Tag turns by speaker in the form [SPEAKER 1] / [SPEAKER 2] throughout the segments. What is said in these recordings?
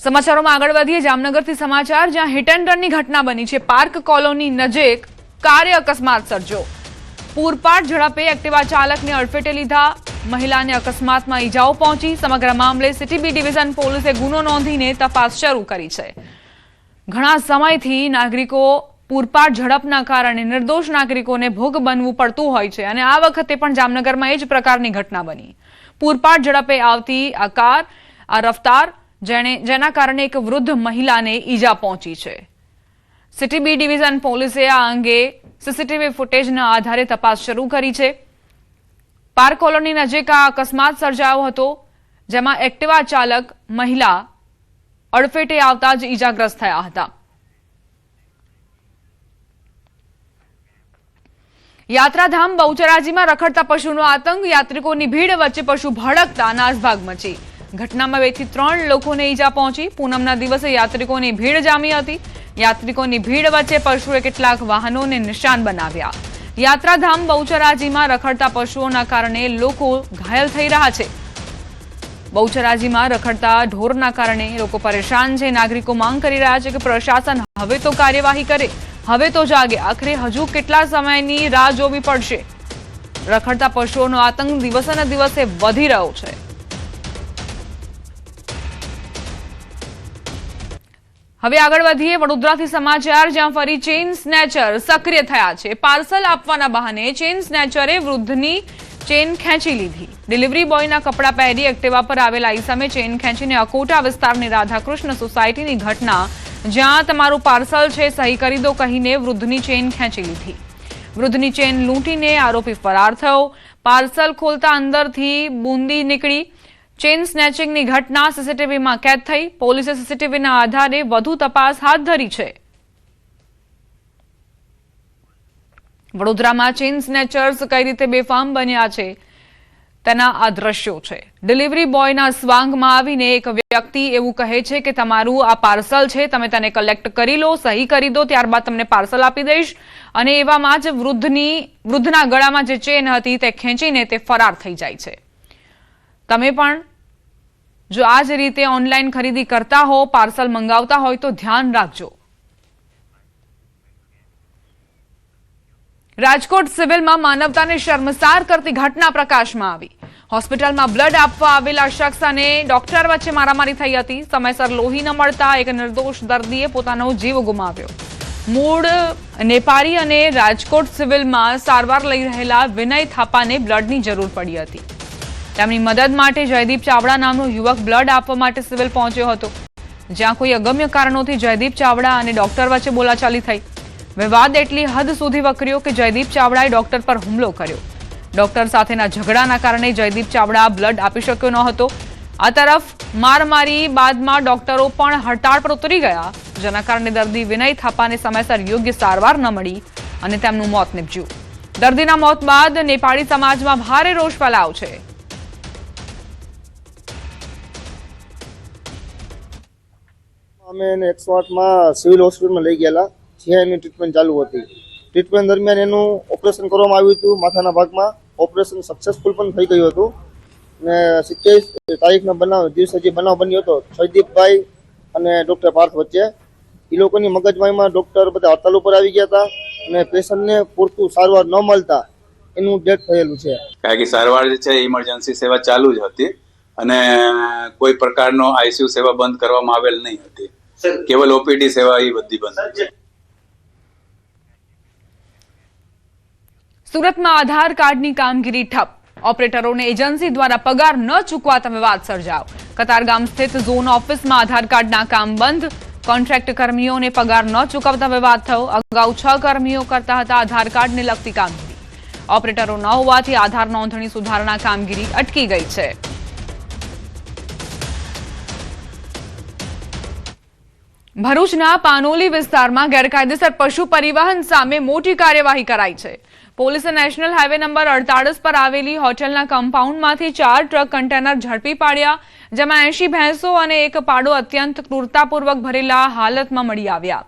[SPEAKER 1] સમાચારોમાં આગળ વધીએ જામનગરથી સમાચાર જ્યાં હિટ એન્ડ રનની ઘટના બની છે। પાર્ક કોલોની નજીક કારે અકસ્માત સર્જ્યો। પૂરપાટ ઝડપે એક્ટિવા ચાલકને અડફેટે લીધા। મહિલાને અકસ્માતમાં ઈજાઓ પહોંચી। સમગ્ર મામલે સિટી બી ડિવિઝન પોલીસે ગુનો નોંધીને તપાસ શરૂ કરી છે। ઘણા સમયથી નાગરિકો પૂરપાટ ઝડપના કારણે નિર્દોષ નાગરિકોને ભોગ બનવું પડતું હોય છે અને આ વખતે પણ જામનગરમાં એ જ પ્રકારની ઘટના બની। પૂરપાટ ઝડપે આવતી આ કાર આ રફતાર જેના કારણે એક વૃદ્ધ મહિલાને ઈજા પહોંચી છે। સિટી બી ડિવિઝન પોલીસે આ અંગે સીસીટીવી ફૂટેજના આધારે તપાસ શરૂ કરી છે। પાર્ક કોલોની નજીક આ અકસ્માત સર્જાયો હતો જેમાં એક્ટિવા ચાલક મહિલા અડફેટે આવતા જ ઈજાગ્રસ્ત થયા હતા। યાત્રાધામ બહુચરાજીમાં રખડતા પશુનો આતંક। યાત્રિકોની ભીડ વચ્ચે પશુ ભડકતા નાસભાગ મચી। ઘટનામાં 2 થી 3 લોકોને ઈજા પહોંચી। પૂનમના દિવસે યાત્રિકોની ભીડ જામી હતી। યાત્રિકોની ભીડ વચ્ચે પશુએ કેટલાક વાહનોને નિશાન બનાવ્યા। યાત્રાધામ બહુચરાજીમાં રખડતા પશુઓના કારણે લોકો ઘાયલ થઈ રહ્યા છે। બહુચરાજીમાં રખડતા ઢોરના કારણે લોકો પરેશાન છે। નાગરિકો માંગ કરી રહ્યા છે કે પ્રશાસન હવે તો કાર્યવાહી કરે, હવે તો જાગે। આખરે હજુ કેટલા સમયની રાહ જોવી પડશે? રખડતા પશુઓનો આતંક દિવસેને દિવસે વધી રહ્યો છે। હવે આગળ વધીએ વડોદરાથી સમાચાર જ્યાં ફરી ચેઇન સ્નેચર સક્રિય થયા છે। પાર્સલ આપવાના બહાને ચેઇન સ્નેચરે વૃદ્ધની ચેઇન ખેંચી લીધી। ડિલિવરી બોયના કપડાં પહેરી એક્ટિવા પર આવેલા ઈસમે ચેઇન ખેંચીને અકોટા વિસ્તારની રાધાકૃષ્ણ સોસાયટીની ઘટના જ્યાં તમારું પાર્સલ છે સહી કરી દો કહીને વૃદ્ધની ચેઇન ખેંચી લીધી। વૃદ્ધની ચેઇન લૂંટીને આરોપી ફરાર થયો। પાર્સલ ખોલતા અંદરથી બુંદી નીકળી। ચેઇન સ્નેચિંગની ઘટના સીસીટીવીમાં કેદ થઈ। પોલીસે સીસીટીવીના આધારે વધુ તપાસ હાથ ધરી છે। વડોદરામાં ચેઇન સ્નેચર્સ કઈ રીતે બેફામ બન્યા છે તેના આ દ્રશ્યો છે। ડિલિવરી બોયના સ્વાંગમાં આવીને એક વ્યક્તિ એવું કહે છે કે તમારું આ પાર્સલ છે, તમે તેને કલેક્ટ કરી લો, સહી કરી દો, ત્યારબાદ તમને પાર્સલ આપી દઈશ। અને એવામાં જ વૃદ્ધના ગળામાં જે ચેઇન હતી તે ખેંચીને તે ફરાર થઈ જાય છે। તમે પણ જો આ જ રીતે ઓનલાઈન ખરીદી કરતા હો, પાર્સલ મંગાવતા હોય તો ધ્યાન રાખજો। રાજકોટ સિવિલમાં માનવતાને શર્મસાર કરતી ઘટના પ્રકાશમાં આવી। હોસ્પિટલમાં બ્લડ આપવા આવેલા શખ્સ અને ડોક્ટર વચ્ચે મારામારી થઈ હતી। સમયસર લોહી ન મળતા એક નિર્દોષ દર્દીએ પોતાનો જીવ ગુમાવ્યો। મૂળ નેપાળી અને રાજકોટ સિવિલમાં સારવાર લઈ રહેલા વિનય થાપાને બ્લડની જરૂર પડી હતી। તેમની મદદ માટે જયદીપ ચાવડા નામનો યુવક બ્લડ આપવા માટે સિવિલ પહોંચ્યો હતો જ્યાં કોઈ અગમ્ય કારણોથી જયદીપ ચાવડા અને ડોક્ટર વચ્ચે બોલાચાલી થઈ। વિવાદ એટલી હદ સુધી વકર્યો કે જયદીપ ચાવડાએ ડોક્ટર પર હુમલો કર્યો। ડોક્ટર સાથેના ઝઘડાના કારણે જયદીપ ચાવડા બ્લડ આપી શક્યો ન હતો। આ તરફ મારમારી બાદમાં ડોક્ટરો પણ હડતાળ પર ઉતરી ગયા જેના કારણે દર્દી વિનય થાપાને સમયસર યોગ્ય સારવાર ન મળી અને તેમનું મોત નીપજ્યું। દર્દીના મોત બાદ નેપાળી સમાજમાં ભારે રોષ ફેલાયો છે।
[SPEAKER 2] અમે 108 માં સિવિલ હોસ્પિટલમાં લઈ ગયેલા જ્યાં એની ટ્રીટમેન્ટ ચાલુ હતી। ટ્રીટમેન્ટ દરમિયાન એનું ઓપરેશન કરવામાં આવ્યું હતું માથાના ભાગમાં। ઓપરેશન સક્સેસફુલ પણ થઈ ગયું હતું અને 27 તારીખના દિવસે જે બનાવ બન્યો હતો જયદીપભાઈ અને ડૉક્ટર પાર્થ વચ્ચે, એ લોકોની મગજમારીમાં ડૉક્ટર બધા હડતાલ ઉપર આવી ગયા હતા અને પેશન્ટને પૂરતું સારવાર ન મળતા એનું ડેથ થયેલું છે।
[SPEAKER 3] કારણ કે સારવાર જે છે ઇમરજન્સી સેવા ચાલુ જ હતી અને કોઈ પ્રકારનો આઈસીયુ સેવા બંધ કરવામાં આવેલ નહીં હતી। કેવલ ઓપીડી સેવા એ બધી બંધ છે।
[SPEAKER 1] સુરતમાં આધાર કાર્ડની કામગીરી ઠપ। ઓપરેટરોને એજન્સી દ્વારા પગાર ન ચૂકવાતા વિવાદ સર્જાયો। કતારગામ સ્થિત ઝોન ઓફિસમાં આધાર કાર્ડના કામ બંધ। કોન્ટ્રાક્ટ કર્મીઓને પગાર ન ચૂકવતા વિવાદ થયો। અગાઉ 6 કર્મીઓ કરતા હતા આધાર કાર્ડને લગતી કામગીરી। ઓપરેટરો ન હોવાથી આધાર નોંધણી સુધારણા કામગીરી અટકી ગઈ છે। ભરૂચના પાનોલી વિસ્તારમાં ગેરકાયદેસર પશુ પરિવહન સામે મોટી કાર્યવાહી કરાઈ છે। પોલીસે નેશનલ હાઈવે નંબર 48 પર આવેલી હોટલના કમ્પાઉન્ડમાંથી 4 ટ્રક કન્ટેનર ઝડપી પાડ્યા જેમાં 80 ભેંસો અને એક પાડો અત્યંત ક્રૂરતાપૂર્વક ભરેલા હાલતમાં મળી આવ્યા।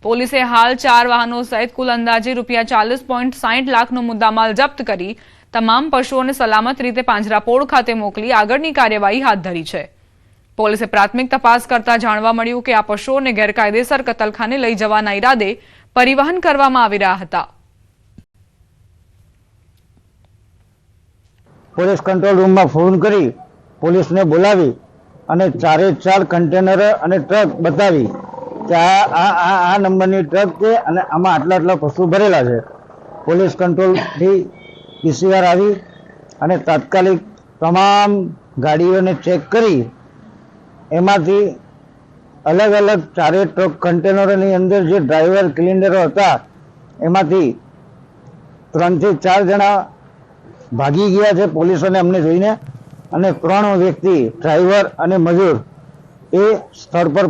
[SPEAKER 1] પોલીસે હાલ 4 વાહનો સહિત કુલ અંદાજે ₹40.60 લાખનો મુદ્દામાલ જપ્ત કરી તમામ પશુઓને સલામત રીતે પાંજરાપોળ ખાતે મોકલી આગળની કાર્યવાહી હાથ ધરી છે। પોલીસે પ્રાથમિક તપાસ કરતા જાણવા મળ્યું કે આ પશુઓને ગેરકાયદેસર કતલખાને લઈ જવાના ઈરાદે પરિવહન કરવામાં આવી રહ્યા હતા.
[SPEAKER 4] પોલીસ કંટ્રોલ રૂમમાં ફોન કરી પોલીસને બોલાવી અને 4 કન્ટેનર અને ટ્રક બતાવી કે આ નંબરની ટ્રક છે અને આમાં આટલા પશુ ભરેલા છે. પોલીસ કંટ્રોલથી પીસીઆર આવી અને તાત્કાલિક તમામ ગાડીઓને ચેક કરી એમાંથી અલગ 4 ટ્રક કન્ટેનરોની અંદર જે ડ્રાઈવર ક્લિન્ડરો હતા એમાંથી 3 થી 4 જણા ભાગી ગયા છે પોલીસોને અમને જોઈને, અને 3 વ્યક્તિ ડ્રાઈવર અને મજૂર એ સ્થળ પર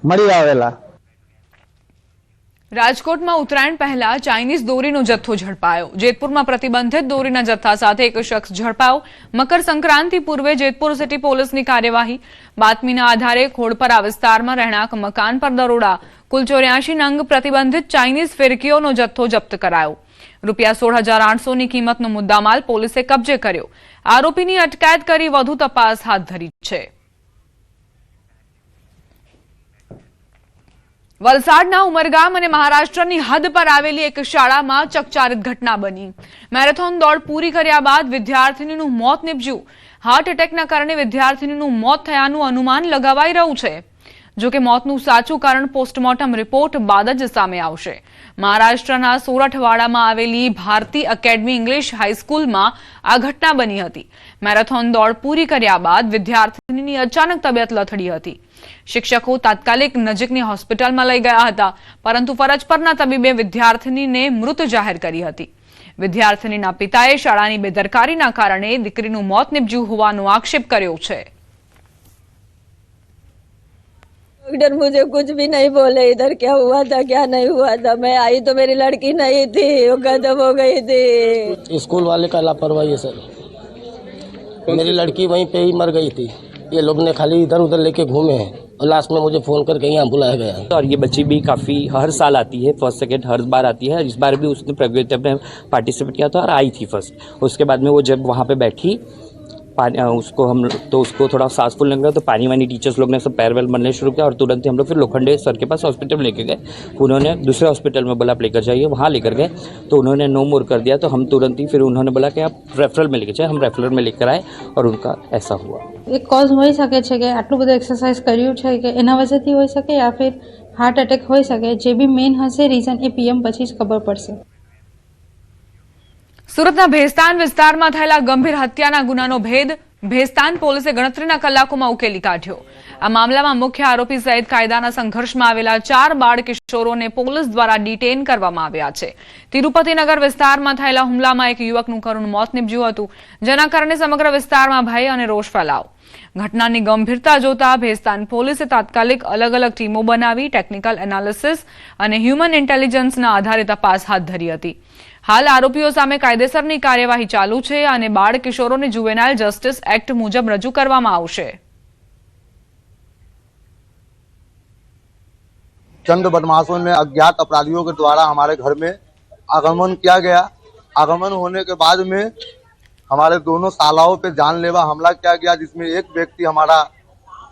[SPEAKER 4] મળી આવેલા.
[SPEAKER 1] રાજકોટમાં ઉત્તરાયણ પહેલા ચાઇનીઝ દોરીનો જથ્થો ઝડપાયો. જેતપુરમાં પ્રતિબંધિત દોરીના જથ્થા સાથે એક શખ્સ ઝડપાયો. મકર સંક્રાંતિ પૂર્વે જેતપુર સિટી પોલીસની કાર્યવાહી. બાતમીના આધારે ખોડપરા વિસ્તારમાં રહેણાંક મકાન પર દરોડા. કુલ 84 નંગ પ્રતિબંધિત ચાઇનીઝ ફિરકીઓનો જથ્થો જપ્ત કરાયો. રૂપિયા 16,800ની કિંમતનો મુદ્દામાલ પોલીસે કબજે કર્યો. આરોપીની અટકાયત કરી વધુ તપાસ હાથ ધરી છે. વલસાડના ઉમરગામ અને મહારાષ્ટ્રની હદ પર આવેલી એક શાળામાં ચકચારિત ઘટના બની. મેરેથોન દોડ પૂરી કર્યા બાદ વિદ્યાર્થીનીનું મોત નીપજ્યું. હાર્ટ એટેકના કારણે વિદ્યાર્થીનીનું મોત થયાનું અનુમાન લગાવાઈ રહ્યું છે. જોકે મોતનું સાચું કારણ પોસ્ટમોર્ટમ રિપોર્ટ બાદ જ સામે આવશે. મહારાષ્ટ્રના સોરઠવાડામાં આવેલી ભારતી એકેડમી ઇંગ્લિશ હાઈસ્કૂલમાં આ ઘટના બની હતી. મેરેથોન દોડ પૂરી કર્યા બાદ વિદ્યાર્થીની અચાનક તબિયત લથડી હતી. શિક્ષકો તાત્કાલિક નજીકની હોસ્પિટલમાં લઈ ગયા હતા, પરંતુ ફરજ પરના તબીબે વિદ્યાર્થીનીને મૃત જાહેર કરી હતી. વિદ્યાર્થીનીના પિતાએ શાળાની બેદરકારીના કારણે દીકરીનું મોત નીપજ્યું હોવાનો આક્ષેપ કર્યો છે.
[SPEAKER 5] डॉक्टर मुझे कुछ भी नहीं बोले इधर क्या हुआ था क्या नहीं हुआ था. मैं आई तो मेरी लड़की नहीं थी, वो खत्म हो गई थी.
[SPEAKER 6] स्कूल वाले का लापरवाही है सर. मेरी लड़की वहीं पे ही मर गई थी. ये लोग ने खाली इधर उधर लेके घूमे हैं और लास्ट में मुझे फोन करके यहाँ बुलाया गया.
[SPEAKER 7] और ये बच्ची भी काफ़ी हर साल आती है, फर्स्ट सेकंड हर बार आती है. इस बार भी उसने प्रतियोगिता में पार्टिसिपेट किया था और आई थी फर्स्ट. उसके बाद में वो जब वहाँ पे बैठी उसको थोड़ा सांस फूलने लगा तो पानी वानी टीचर्स लोग ने सब पैर वैल बनने शुरू किया और तुरंत ही हम लोग फिर लोखंडे सर के पास हॉस्पिटल में लेके गए. उन्होंने दूसरे हॉस्पिटल में बोला आप लेकर जाइए, वहाँ लेकर गए तो उन्होंने नो मोर कर दिया. तो हम तुरंत ही फिर उन्होंने बोला कि आप रेफरल में लेके जाए. हम रेफरल में लेकर आए और उनका ऐसा हुआ.
[SPEAKER 8] एक कॉज होई શકે છે કે આટલું બધું એક્સરસાઇઝ કર્યું છે કે એના વજહથી હોઈ શકે યા फिर હાર્ટ એટેક હોઈ શકે. જે બી મેઇન હશે રીઝન એ પીએમ પછી જ ખબર પડશે.
[SPEAKER 1] સુરતના ભેસ્તાન વિસ્તારમાં થયેલા ગંભીર હત્યાના ગુનાનો ભેદ ભેસ્તાન પોલીસે ગણતરીના કલાકોમાં ઉકેલી કાઢ્યો. આ મામલામાં મુખ્ય આરોપી સહિત કાયદાના સંઘર્ષમાં આવેલા 4 બાળ કિશોરોને પોલીસ દ્વારા ડિટેન કરવામાં આવ્યા છે. તિરુપતિનગર વિસ્તારમાં થયેલા હુમલામાં એક યુવકનું કરુણ મોત નીપજ્યું હતું, જેના કારણે સમગ્ર વિસ્તારમાં ભય અને રોષ ફેલાયો. ઘટનાની ગંભીરતા જોતા ભેસ્તાન પોલીસે તાત્કાલિક અલગ ટીમો બનાવી ટેકનિકલ એનાલિસિસ અને હ્યુમન ઇન્ટેલિજન્સના આધારે તપાસ હાથ ધરી હતી. હાલ આરોપીઓ સામે કાયદેસરની કાર્યવાહી ચાલુ છે અને બાળ કિશોરોને જુવેનાઇલ જસ્ટિસ એક્ટ મુજબ રજૂ કરવામાં આવશે.
[SPEAKER 9] चंद बदमाशों ने अज्ञात अपराधियों के द्वारा हमारे घर में आगमन किया गया. आगमन होने के बाद में हमारे दोनों सालाओं पे जानलेवा हमला किया गया, जिसमें एक व्यक्ति हमारा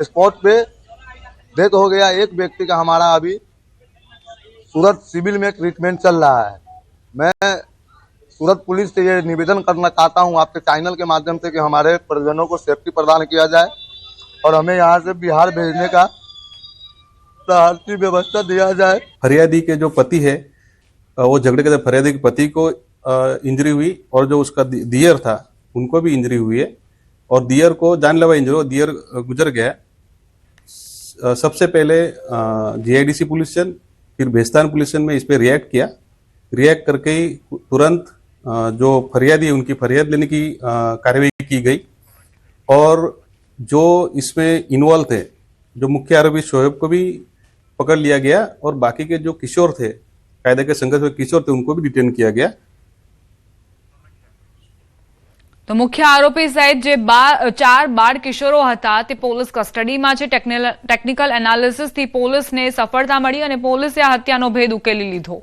[SPEAKER 9] स्पॉट पे डेथ हो गया. एक व्यक्ति का हमारा अभी सूरत सिविल में ट्रीटमेंट चल रहा है. मैं सूरत पुलिस से ये निवेदन करना चाहता हूँ आपके चैनल के माध्यम से कि हमारे परिजनों को सेफ्टी प्रदान किया जाए और हमें यहाँ से बिहार भेजने का सहायता व्यवस्था दिया जाए.
[SPEAKER 10] फरियादी के जो पति है वो झगड़े के फरियादी के पति को इंजरी हुई और जो उसका दियर था उनको भी इंजरी हुई है और दियर को जानलेवा इंजरी हुआ, दियर गुजर गया. सबसे पहले जीआईडीसी पुलिस स्टेशन फिर भेस्तान पुलिस स्टेशन में इस पर रिएक्ट किया. रिएक्ट करके ही तुरंत जो फरियादी है उनकी फरियाद लेने की कार्यवाही की गई और जो इसमें इन्वॉल्व थे जो मुख्य आरोपी शोएब को भी पकड़ लिया गया और बाकी के जो किशोर थे कायदे के संघर्ष में किशोर थे उनको भी डिटेन किया गया.
[SPEAKER 1] તો મુખ્ય આરોપી સહિત જે 4 બાળ કિશોરો હતા તે પોલીસ કસ્ટડીમાં છે. ટેકનિકલ એનાલિસિસથી પોલીસને સફળતા મળી અને પોલીસે આ હત્યાનો ભેદ ઉકેલી લીધો.